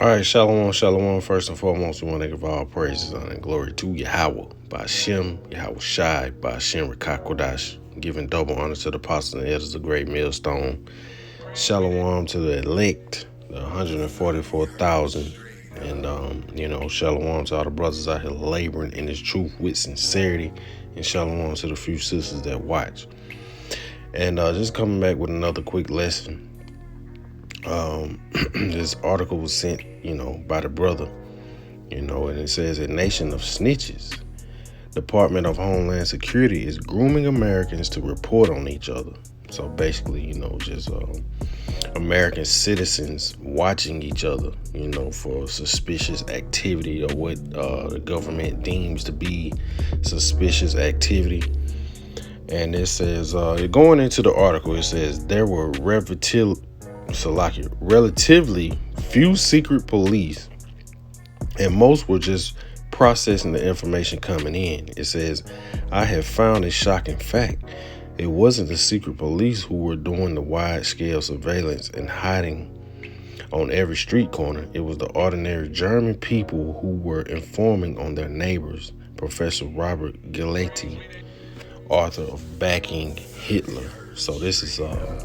All right, shalom, shalom. First and foremost, we want to give all praises and glory to Yahweh, by Shem, Yahweh Shai, by Shem Rakakwadash, giving double honor to the apostles and elders of the great millstone. Shalom to the elect, the 144,000. And, shalom to all the brothers out here laboring in this truth with sincerity. And shalom to the few sisters that watch. And just coming back with another quick lesson. This article was sent, by the brother, and it says a nation of snitches. Department of Homeland Security is grooming Americans to report on each other. So basically, just American citizens watching each other, for suspicious activity or what the government deems to be suspicious activity. And it says, going into the article, it says there were relatively few secret police, and most were just processing the information coming in. It says, I have found a shocking fact. It wasn't the secret police who were doing the wide-scale surveillance and hiding on every street corner. It was the ordinary German people who were informing on their neighbors. Professor Robert Galetti, author of Backing Hitler. So this is a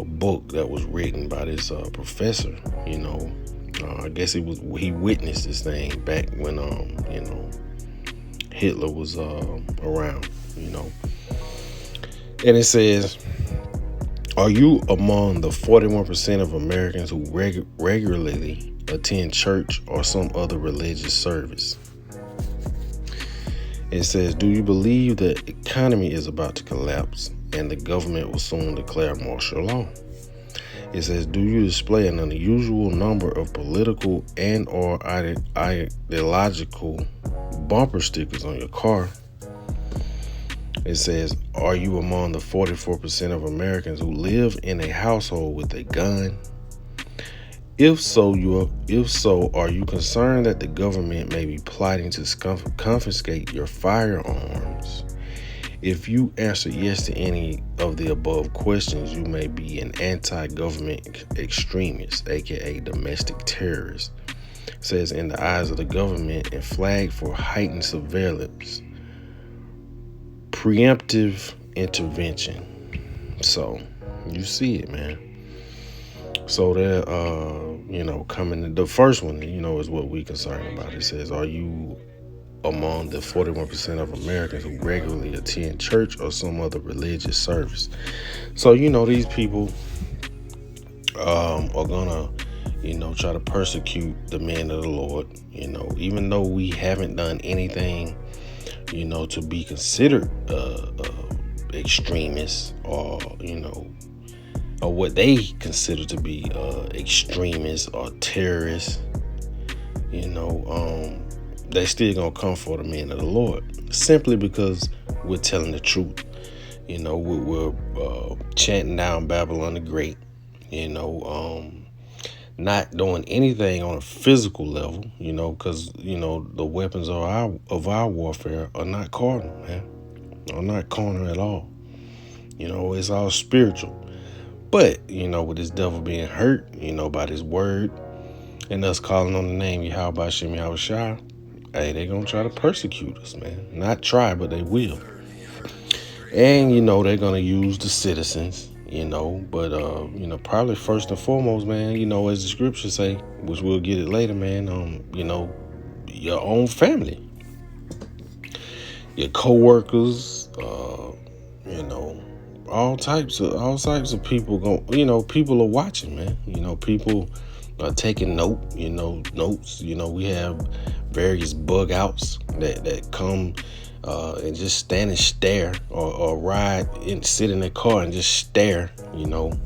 book that was written by this professor. I guess he witnessed this thing back when Hitler was around. And it says, are you among the 41% of Americans who regularly attend church or some other religious service? It says, do you believe the economy is about to collapse and the government will soon declare martial law? It says, do you display an unusual number of political and or ideological bumper stickers on your car? It says, are you among the 44% of Americans who live in a household with a gun? If so, are you concerned that the government may be plotting to confiscate your firearms? If you answer yes to any of the above questions, you may be an anti-government extremist, aka domestic terrorist. It says, in the eyes of the government and flag for heightened surveillance, preemptive intervention. So you see it, man. So they're, coming. The first one, is what we concerned about. It says, are you among the 41% of Americans who regularly attend church or some other religious service? So, these people are gonna, try to persecute the men of the Lord, even though we haven't done anything, to be considered extremists or what they consider to be extremists or terrorists. They still gonna come for the men of the Lord simply because we're telling the truth. We're chanting down Babylon the Great. Not doing anything on a physical level. Because the weapons of our warfare are not carnal, man. Are not carnal at all. It's all spiritual. But, with this devil being hurt, by this word and us calling on the name Yahweh Shem Yahweh Shai, hey, they gonna try to persecute us, man. Not try, but they will. And, they're gonna use the citizens, but, probably first and foremost, man, as the scriptures say, which we'll get it later, man, your own family, your co-workers, all types of people people are watching, man. People are taking notes. We have various bug outs that come and just stand and stare or ride and sit in the car and just stare,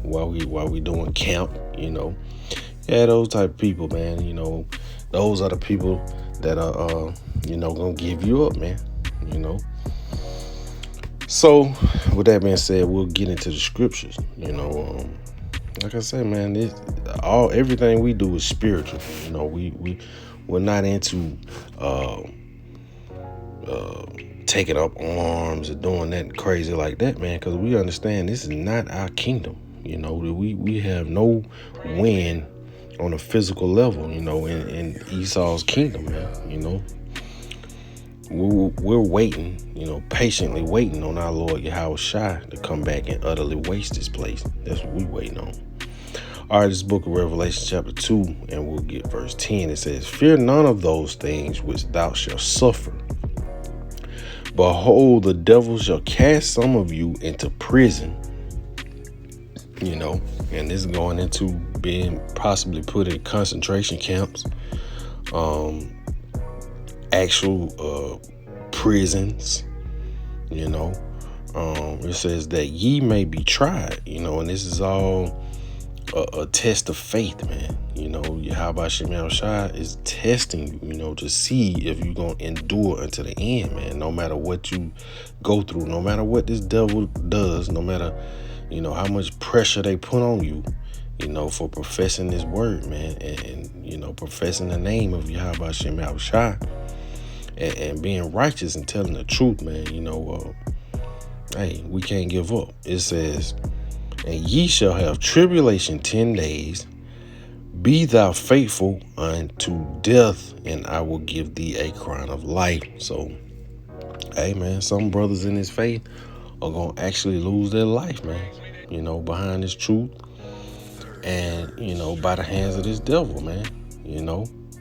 while we doing camp, Yeah, those type of people, man, those are the people that are gonna give you up, man, So, with that being said, we'll get into the scriptures. Like I said, man, everything we do is spiritual. We're not into taking up arms or doing that crazy like that, man, because we understand this is not our kingdom. We have no win on a physical level, in Esau's kingdom, man. We're waiting, patiently waiting on our Lord Yahweh Shai to come back and utterly waste this place. That's what we're waiting on. All right, this book of Revelation chapter 2, and we'll get verse 10. It says, "Fear none of those things which thou shalt suffer. Behold, the devil shall cast some of you into prison." And this is going into being possibly put in concentration camps, actual prisons. It says that ye may be tried, and this is all a test of faith, man. Yahweh Shem Shai is testing you, to see if you're going to endure until the end, man. No matter what you go through, no matter what this devil does, no matter, how much pressure they put on you, for professing this word, man, and professing the name of Yahweh Shem Shai and being righteous and telling the truth, man. Hey, we can't give up. It says, "And ye shall have tribulation 10 days. Be thou faithful unto death, and I will give thee a crown of life." So, hey, man, some brothers in this faith are going to actually lose their life, man, behind this truth and, by the hands of this devil, man.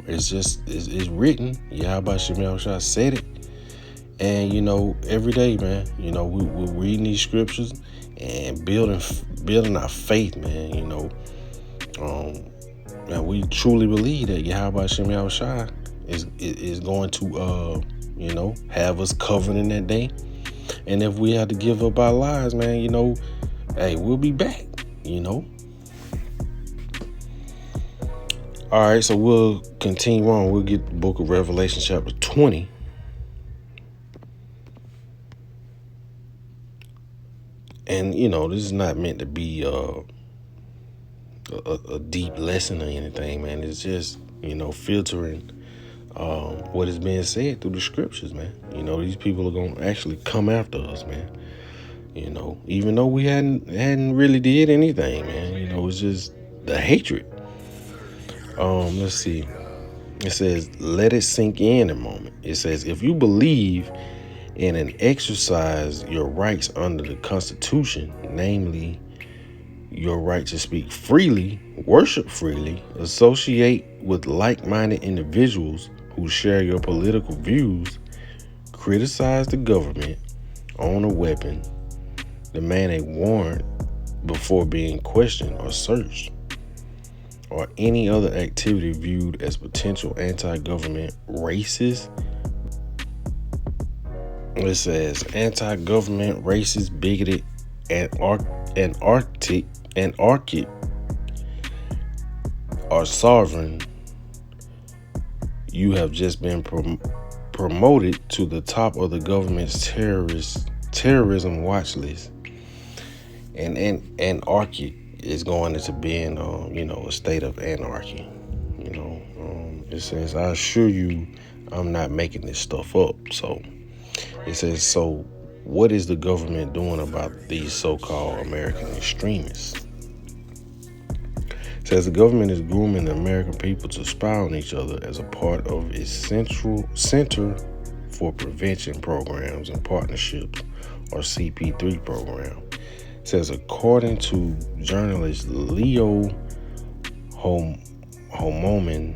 It's written. Yahweh Shem Shai said it. And, every day, man, we're reading these scriptures and building our faith, man, and we truly believe that Yahweh Shem Shai is going to, have us covered in that day. And if we have to give up our lives, man, hey, we'll be back, All right, so we'll continue on. We'll get the book of Revelation chapter 20. And, this is not meant to be a deep lesson or anything, man. It's just, filtering what is being said through the scriptures, man. These people are going to actually come after us, man. Even though we hadn't really did anything, man. It's just the hatred. Let's see. It says, let it sink in a moment. It says, "If you believe in and exercise your rights under the Constitution, namely your right to speak freely, worship freely, associate with like-minded individuals who share your political views, criticize the government, own a weapon, demand a warrant before being questioned or searched, or any other activity viewed as potential anti-government, racist," it says, "anti-government, racist, bigoted, anarchic, or sovereign, you have just been promoted to the top of the government's terrorism watch list." And anarchic is going into being, a state of anarchy. It says, "I assure you, I'm not making this stuff up." So it says, so what is the government doing about these so-called American extremists? It says the government is grooming the American people to spy on each other as a part of its Center for Prevention Programs and Partnerships, or CP3 program. It says, according to journalist Leo Homoman,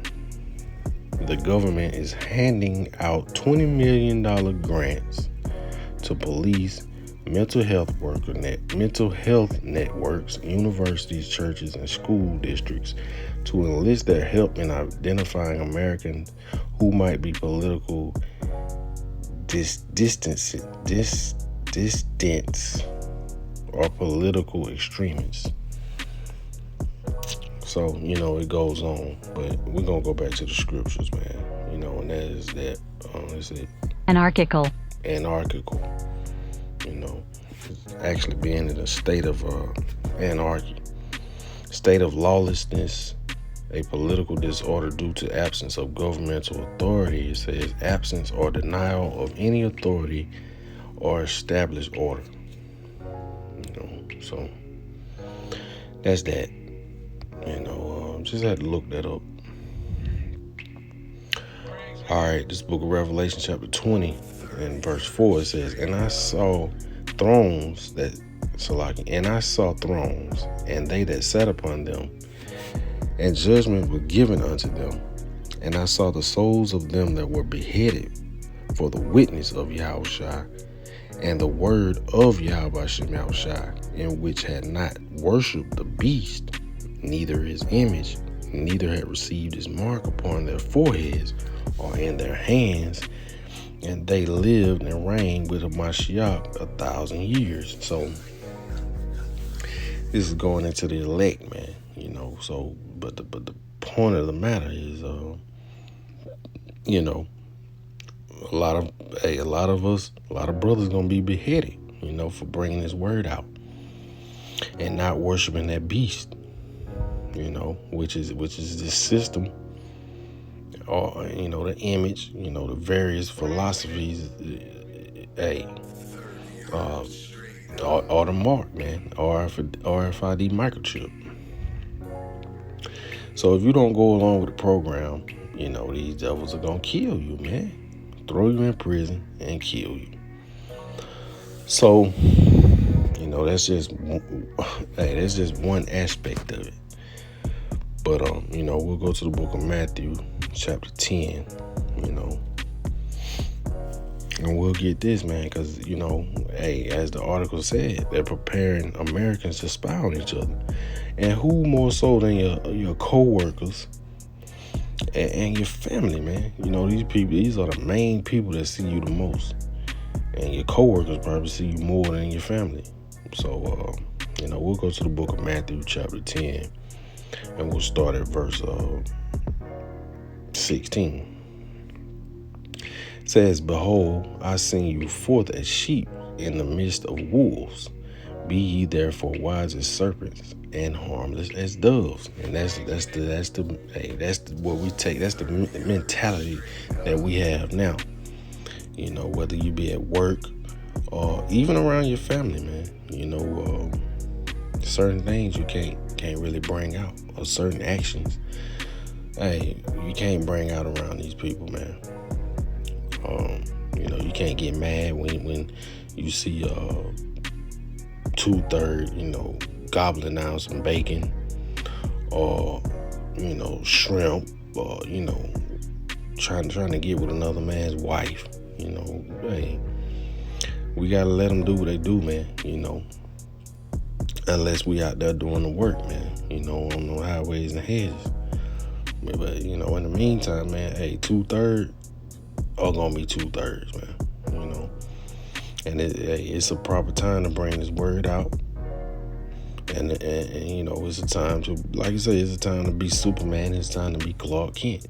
the government is handing out $20 million grants to police, mental health networks, universities, churches, and school districts to enlist their help in identifying Americans who might be political dissidents or political extremists. So, it goes on, but we're going to go back to the scriptures, man. And that is that, let's see. Anarchical. Actually being in a state of anarchy, state of lawlessness, a political disorder due to absence of governmental authority. It says absence or denial of any authority or established order. So that's that. Just had to look that up. All right, this book of Revelation, chapter 20, and verse 4, it says, And I saw thrones, and they that sat upon them, and judgment was given unto them. And I saw the souls of them that were beheaded for the witness of Yahushua and the word of Yahweh Shem Yahushua, in which had not worshipped the beast, neither his image, neither had received his mark upon their foreheads or in their hands, and they lived and reigned with Mashiach 1,000 years. So this is going into the elect, man. So but the point of the matter is, a lot of brothers gonna be beheaded, for bringing this word out and not worshiping that beast, which is this system, or the image, the various philosophies, or the mark, man, RFID microchip. So if you don't go along with the program, these devils are gonna kill you, man. Throw you in prison and kill you. So, that's just one aspect of it. But we'll go to the book of Matthew, chapter 10, and we'll get this, man, because as the article said, they're preparing Americans to spy on each other. And who more so than your co-workers and your family, man? These are the main people that see you the most. And your co-workers probably see you more than your family. So, we'll go to the book of Matthew, chapter 10, and we'll start at verse 16. It says, Behold, I send you forth as sheep in the midst of wolves. Be ye therefore wise as serpents and harmless as doves. And that's what we take. That's the mentality that we have now. Whether you be at work or even around your family, man. Certain things you can't really bring out, or certain actions, you can't bring out around these people, man. You can't get mad when you see 2/3, gobbling down some bacon, or shrimp, or trying to get with another man's wife. We gotta let them do what they do, man. Unless we out there doing the work, man. On the highways and hedges. But in the meantime, man, 2/3 are gonna be 2/3, man. And it's a proper time to bring this word out. And it's a time to, like I say, it's a time to be Superman. It's time to be Clark Kent.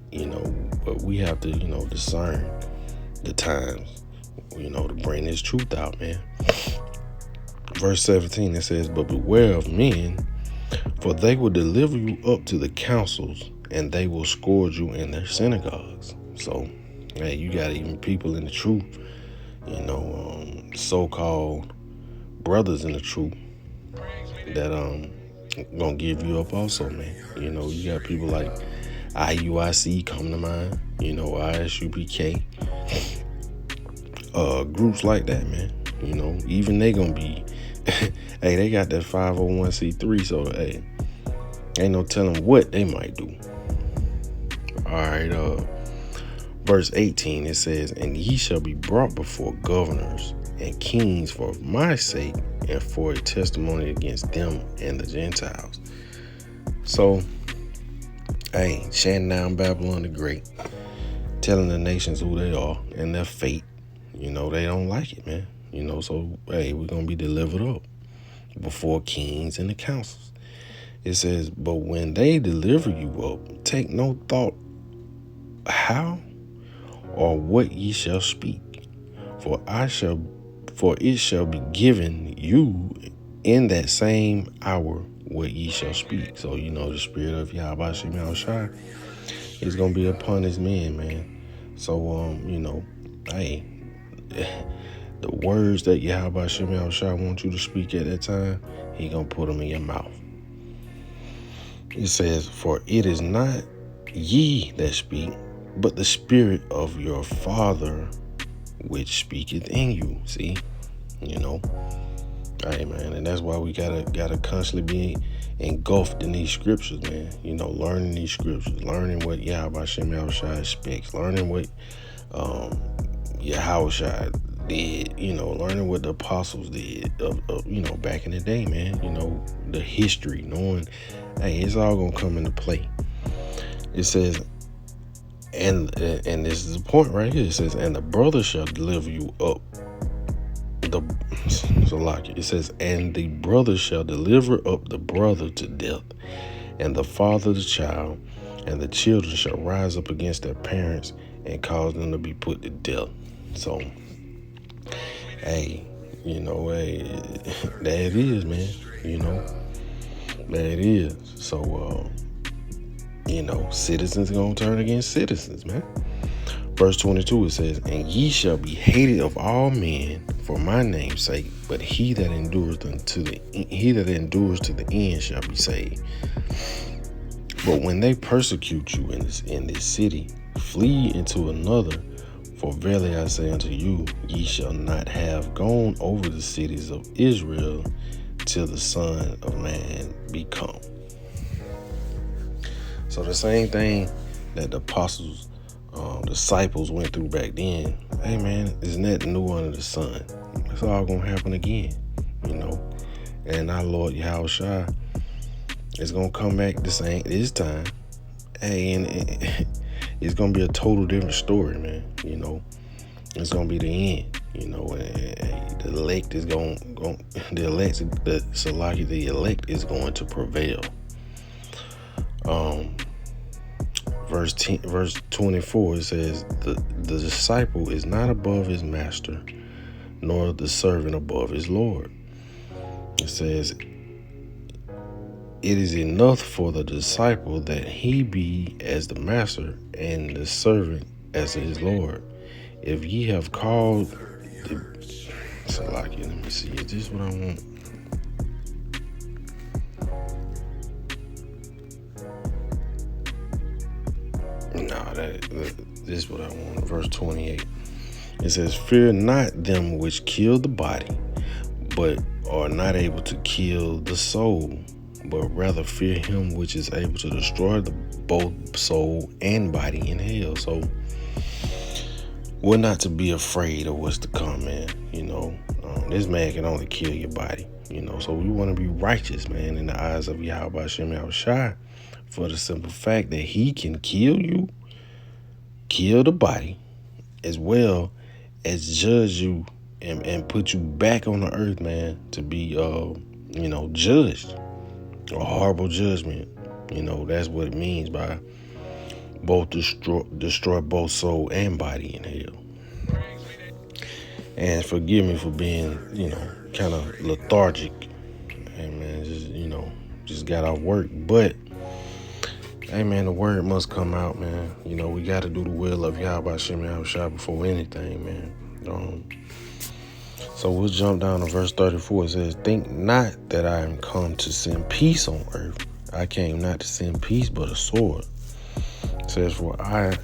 But we have to, discern the times, to bring this truth out, man. Verse 17, it says, But beware of men, for they will deliver you up to the councils, and they will scourge you in their synagogues. So, you got even people in the truth, so-called brothers in the truth, that gonna give you up also, man. You got people like IUIC come to mind, ISUPK, groups like that, man. Even they gonna be they got that 501c3, so ain't no telling what they might do. All right, verse 18, it says, And ye shall be brought before governors and kings for my sake, and for a testimony against them and the Gentiles. So, shutting down Babylon the Great, telling the nations who they are and their fate. They don't like it, man. So, we're going to be delivered up before kings and the councils. It says, But when they deliver you up, take no thought how or what ye shall speak, for it shall be given you in that same hour what ye shall speak. So, the spirit of Yahweh Shem Yahushua is going to be upon his men, man. So, the words that Yahweh Shem Yahushua wants you to speak at that time, he going to put them in your mouth. It says, for it is not ye that speak, but the Spirit of your Father which speaketh in you. See, you know, hey man, and that's why we gotta constantly be engulfed in these scriptures, man. You know, learning these scriptures, learning what Yahweh Yahushua expects, learning what Yahushua did, you know, learning what the apostles did of you know, back in the day, man. You know, the history, knowing, hey, it's all gonna come into play. It says, and this is the point right here. It says, and the brother shall deliver you up. It says, and the brother shall deliver up the brother to death, and the father the child, and the children shall rise up against their parents and cause them to be put to death. So, hey, you know, hey, there it is, man. You know, there it is. So, you know, citizens gonna turn against citizens, man. Verse 22, it says, and ye shall be hated of all men for my name's sake, but he that endures to the end shall be saved. But when they persecute you in this city, flee into another. For verily I say unto you, ye shall not have gone over the cities of Israel till the Son of Man be come. So the same thing that the apostles, disciples went through back then, hey man, is nothing new under the sun. It's all gonna happen again, you know. And our Lord Yahushua is gonna come back the same this time. Hey, and it's gonna be a total different story, man. You know, it's gonna be the end. You know, and the elect is the elect is going to prevail. Verse 24, it says, the disciple is not above his master, nor the servant above his Lord. It says, it is enough for the disciple that he be as the master, and the servant as his Lord. If ye have called let me see, is this what I want? This is what I want. Verse 28. It says, fear not them which kill the body, but are not able to kill the soul, but rather fear him which is able to destroy both soul and body in hell. So we're not to be afraid of what's to come, man. You know, this man can only kill your body. You know, so we want to be righteous, man, in the eyes of Yahweh Yahushua, for the simple fact that he can kill you, kill the body, as well as judge you and put you back on the earth, man, to be, judged. A horrible judgment. You know, that's what it means by both destroy both soul and body in hell. And forgive me for being, kind of lethargic. Hey, man, just got off work. But, hey, man, the word must come out, man. You know, we got to do the will of Yahweh Yahushua before anything, man. So we'll jump down to verse 34. It says, think not that I am come to send peace on earth. I came not to send peace, but a sword. It says, for I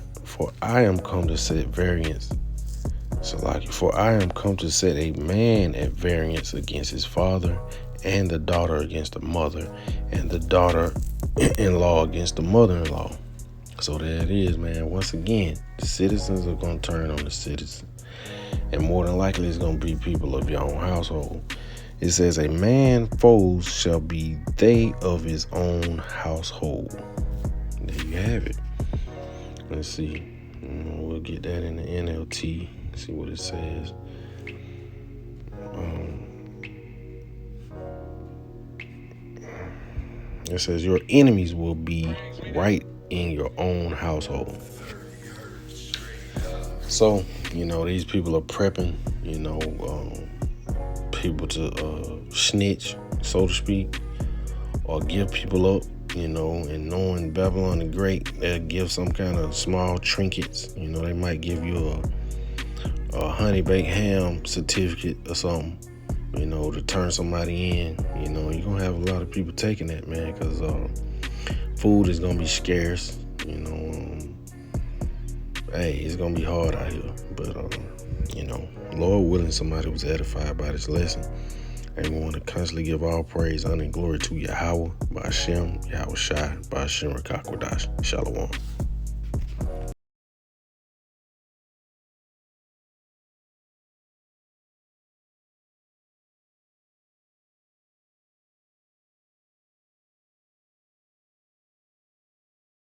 am come to set variance. For I am come to set a man at variance against his father, and the daughter against the mother, and the daughter-in-law against the mother-in-law. So there it is, man. Once again, the citizens are going to turn on the citizens. And more than likely, it's going to be people of your own household. It says, a man foes shall be they of his own household. There you have it. Let's see. We'll get that in the NLT. See what it says. It says, your enemies will be right in your own household. So, these people are prepping, people to snitch, so to speak, or give people up, and knowing Babylon the Great, they'll give some kind of small trinkets. They might give you a honey baked ham certificate or something, to turn somebody in. You're going to have a lot of people taking that, man, because Food is gonna be scarce. Hey, it's gonna be hard out here. But Lord willing, somebody was edified by this lesson. And we want to constantly give all praise, honor, and glory to Yahweh, Ba'ashem, Yahweh Shai, Ba'ashem Rakakwadash. Shalom.